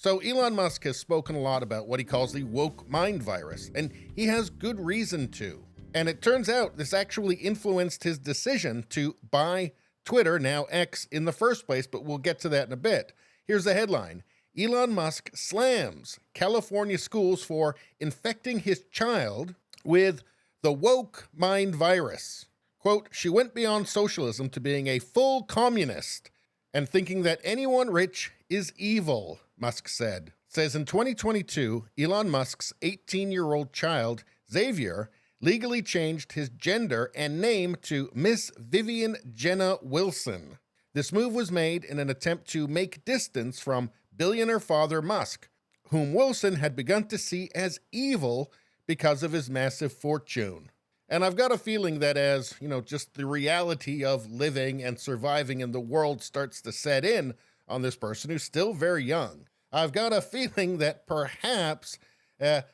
So Elon Musk has spoken a lot about what he calls the woke mind virus, and he has good reason to. And it turns out this actually influenced his decision to buy Twitter, now X, in the first place, but we'll get to that in a bit. Here's the headline. Elon Musk slams California schools for infecting his child with the woke mind virus. Quote, she went beyond socialism to being a full communist and thinking that anyone rich is evil, Musk said. It says in 2022, Elon Musk's 18-year-old child, Xavier, legally changed his gender and name to Miss Vivian Jenna Wilson. This move was made in an attempt to make distance from billionaire father Musk, whom Wilson had begun to see as evil because of his massive fortune. And I've got a feeling that as, just the reality of living and surviving in the world starts to set in on this person who's still very young, I've got a feeling that perhaps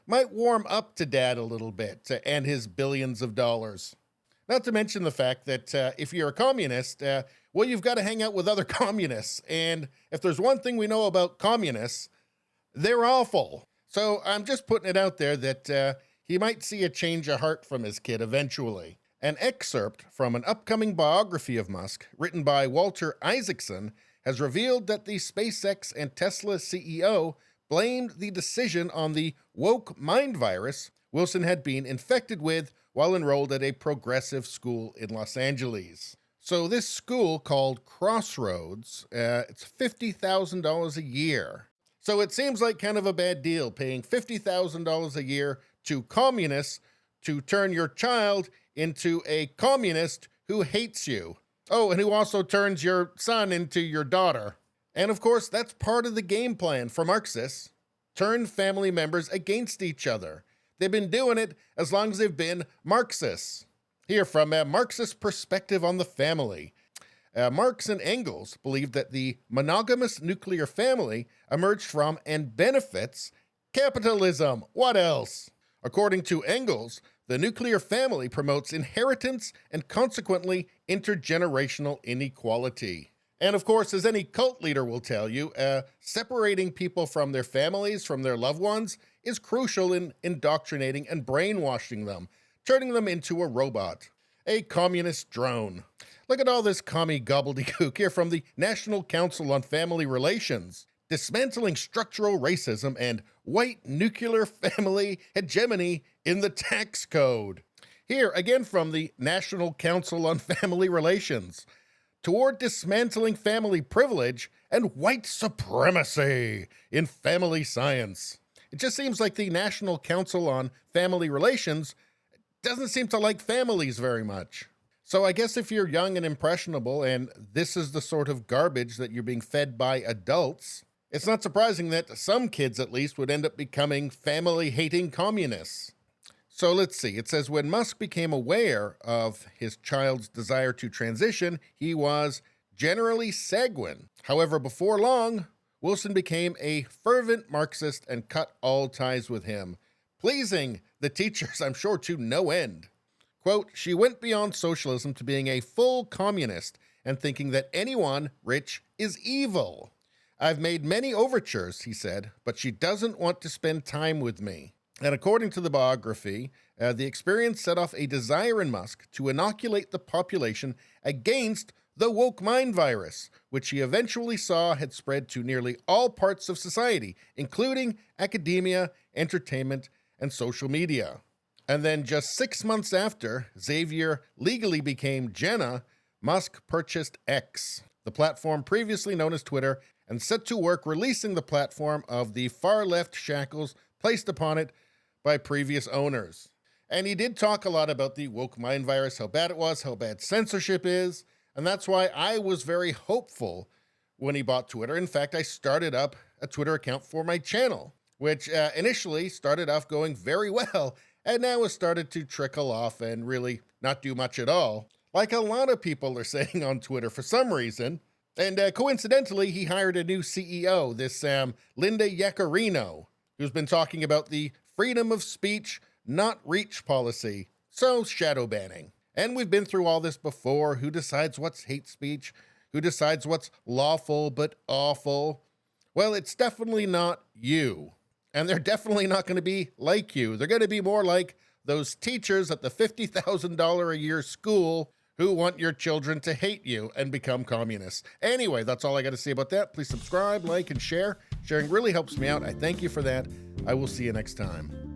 might warm up to dad a little bit and his billions of dollars. Not to mention the fact that if you're a communist, you've got to hang out with other communists. And if there's one thing we know about communists, they're awful. So I'm just putting it out there that he might see a change of heart from his kid eventually. An excerpt from an upcoming biography of Musk, written by Walter Isaacson, has revealed that the SpaceX and Tesla CEO blamed the decision on the woke mind virus Wilson had been infected with while enrolled at a progressive school in Los Angeles. So this school called Crossroads, it's $50,000 a year. So it seems like kind of a bad deal, paying $50,000 a year to communists to turn your child into a communist who hates you. Oh, and who also turns your son into your daughter. And of course, that's part of the game plan for Marxists. Turn family members against each other. They've been doing it as long as they've been Marxists. Here, from a Marxist perspective on the family. Marx and Engels believed that the monogamous nuclear family emerged from and benefits capitalism. What else? According to Engels, the nuclear family promotes inheritance and consequently intergenerational inequality. And of course, as any cult leader will tell you, separating people from their families, from their loved ones, is crucial in indoctrinating and brainwashing them, turning them into a robot, a communist drone. Look at all this commie gobbledygook here from the National Council on Family Relations. Dismantling structural racism and white nuclear family hegemony in the tax code. Here, again from the National Council on Family Relations. Toward dismantling family privilege and white supremacy in family science. It just seems like the National Council on Family Relations doesn't seem to like families very much. So I guess if you're young and impressionable and this is the sort of garbage that you're being fed by adults, it's not surprising that some kids at least would end up becoming family-hating communists. So let's see. It says when Musk became aware of his child's desire to transition, he was generally sanguine. However, before long, Wilson became a fervent Marxist and cut all ties with him, pleasing the teachers, I'm sure, to no end. Quote, she went beyond socialism to being a full communist and thinking that anyone rich is evil. I've made many overtures, he said, but she doesn't want to spend time with me. And according to the biography, the experience set off a desire in Musk to inoculate the population against the woke mind virus, which he eventually saw had spread to nearly all parts of society, including academia, entertainment, and social media. And then just 6 months after Xavier legally became Jenna, Musk purchased X, the platform previously known as Twitter, and set to work releasing the platform of the far-left shackles placed upon it by previous owners. And he did talk a lot about the woke mind virus, how bad it was, how bad censorship is, and that's why I was very hopeful when he bought Twitter. In fact, I started up a Twitter account for my channel, which initially started off going very well, and now has started to trickle off and really not do much at all, like a lot of people are saying on Twitter for some reason. And coincidentally, he hired a new CEO, this Linda Yaccarino, who's been talking about the freedom of speech, not reach policy, so shadow banning. And we've been through all this before. Who decides what's hate speech? Who decides what's lawful but awful? Well, it's definitely not you. And they're definitely not going to be like you. They're going to be more like those teachers at the $50,000 a year school who want your children to hate you and become communists. Anyway, that's all I got to say about that. Please subscribe, like, and share. Sharing really helps me out. I thank you for that. I will see you next time.